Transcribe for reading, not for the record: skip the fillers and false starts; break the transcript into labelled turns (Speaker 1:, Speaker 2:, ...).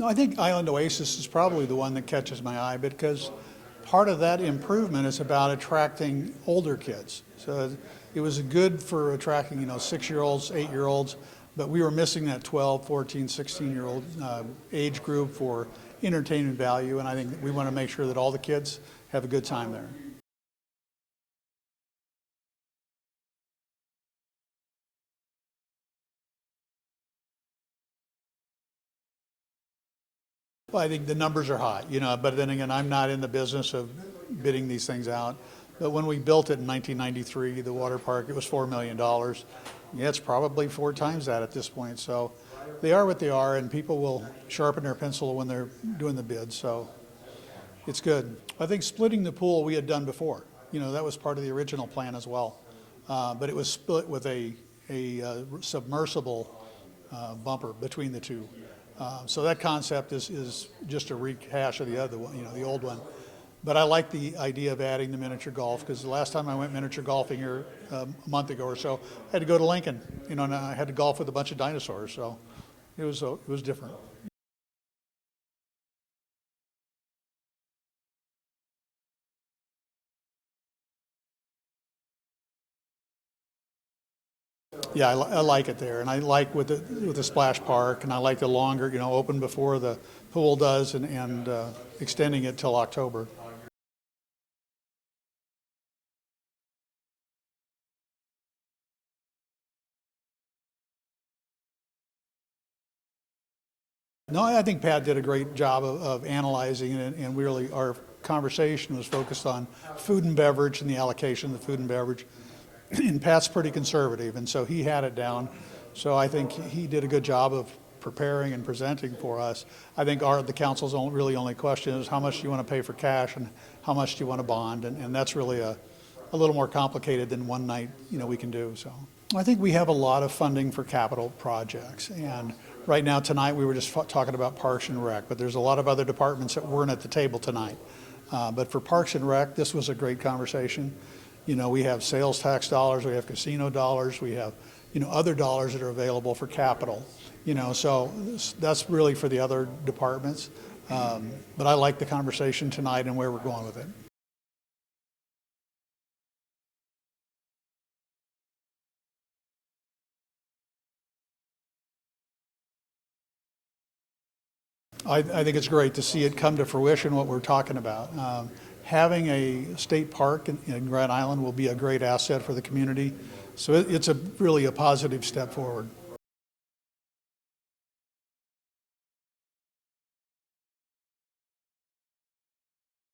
Speaker 1: No, I think Island Oasis is probably the one that catches my eye because part of that improvement is about attracting older kids. So it was good for attracting, 6-year-olds, 8-year-olds, but we were missing that 12, 14, 16-year-old age group for entertainment value, and I think that we want to make sure that all the kids have a good time there. Well, I think the numbers are high, but then again, I'm not in the business of bidding these things out. But when we built it in 1993, the water park, it was $4 million. Yeah, it's probably 4 times that at this point. So they are what they are, and people will sharpen their pencil when they're doing the bid. So it's good. I think splitting the pool we had done before. That was part of the original plan as well. But it was split with a submersible bumper between the two. So that concept is just a rehash of the other one, the old one. But I like the idea of adding the miniature golf because the last time I went miniature golfing here a month ago or so, I had to go to Lincoln, and I had to golf with a bunch of dinosaurs. So it was different. Yeah, I like it there, and I like with the splash park, and I like the longer, open before the pool does, and extending it till October. No, I think Pat did a great job of analyzing it, and really our conversation was focused on food and beverage and the allocation of the food and beverage. And Pat's pretty conservative, and so he had it down. So I think he did a good job of preparing and presenting for us. I think the council's only question is how much do you want to pay for cash and how much do you want to bond, and that's really a little more complicated than one night we can do. So I think we have a lot of funding for capital projects, and right now tonight we were just talking about Parks and Rec, but there's a lot of other departments that weren't at the table tonight. But for Parks and Rec, this was a great conversation. We have sales tax dollars, we have casino dollars, we have, other dollars that are available for capital. So that's really for the other departments. But I like the conversation tonight and where we're going with it. I think it's great to see it come to fruition, what we're talking about. Having a state park in Grand Island will be a great asset for the community. So it's really a positive step forward.